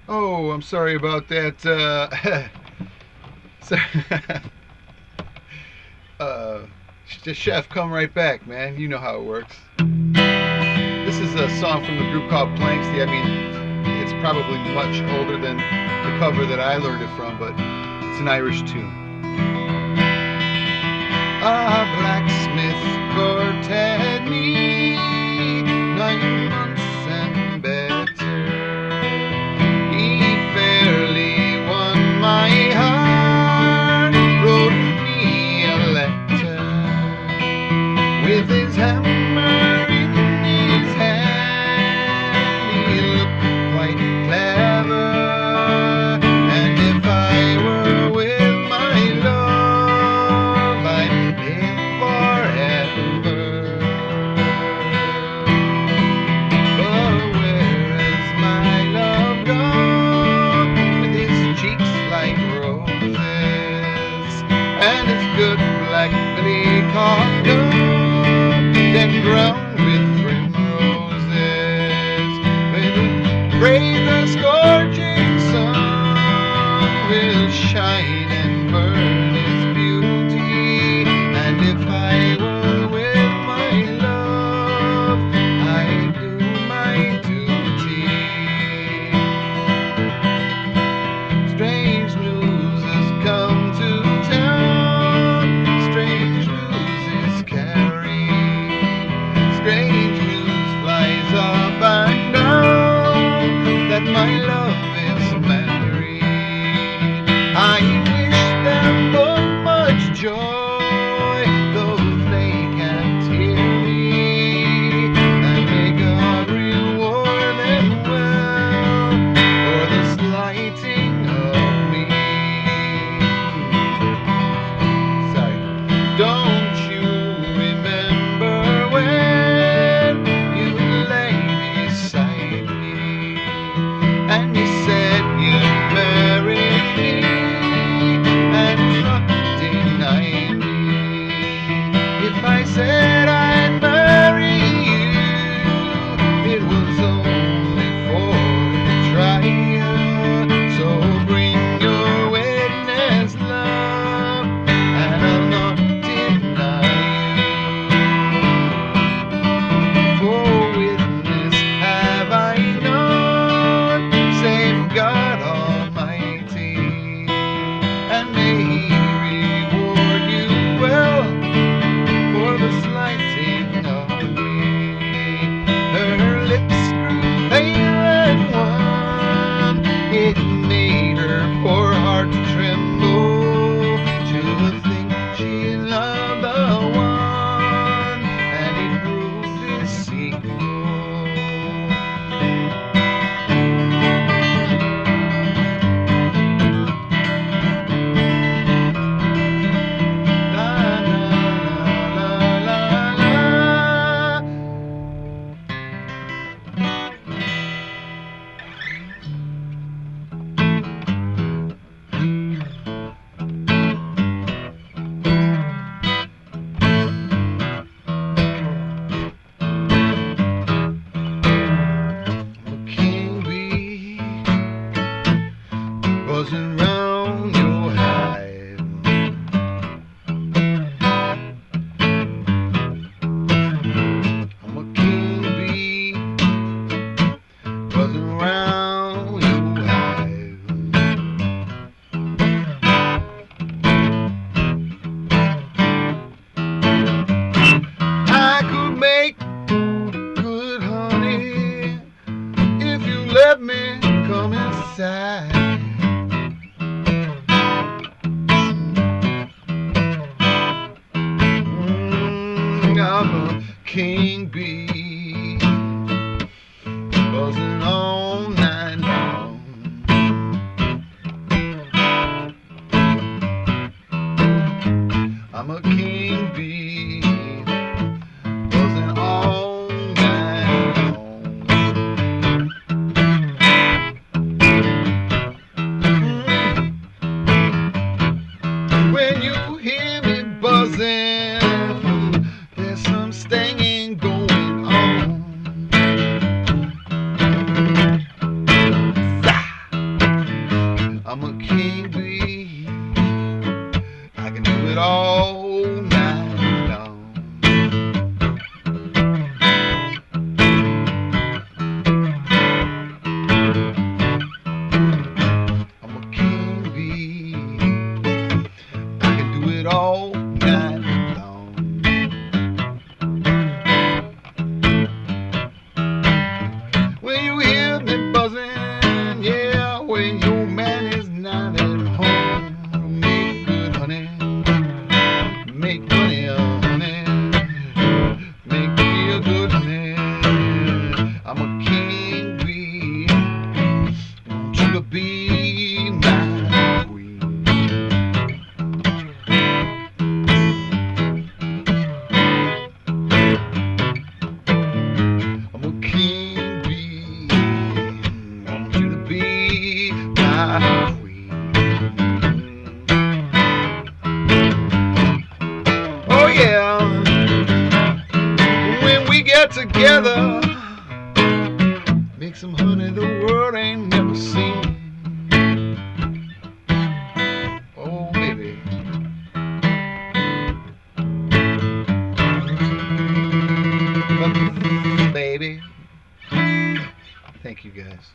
Oh, I'm sorry about that. So, uh, the chef, come right back, man. You know how it works. This is a song from the group called Blanksty. I mean, it's probably much older than the cover that I learned it from, but it's an Irish tune. A blacksmith courted me 9 months and better. He fairly won my heart, wrote me a letter with his hammer in his hand. He looked quite clever, and if I were with my love, I'd live forever. But where has my love gone, with his cheeks like roses and his good black belly cotton then ground with primroses? Pray the scorching sun will shine and burn his beauty, and if I were with my love, I'd do my duty. Strange news has come to town, strange news is carried, strange news flies up and down, that my love is married. I wish them both much joy, though they can't hear me, and may God reward them well for the slighting of me. Sorry. Don't you remember when you lay beside me and you said you'd marry me and not deny me? If I said I'd marry you, it was only for the trial. So bring your witness, love, and I'll not deny you. For witness have I none, save God Almighty, and may He reward you well for the slighting of me. Her lips grew pale and wan, it made her poor heart tremble to think she loved the one, and it proved deceitful. La la la la la la. A king bee buzzing round your hive. I'm a king bee buzzing round your hive. I could make good honey if you let me come inside. I'm a king bee buzzing all night long. I'm a king bee buzzing all night long. When you hear me buzzing, there's some stinging going on. my queen. Oh yeah, when we get together, make some honey the world ain't never seen. Oh baby, baby. Thank you guys.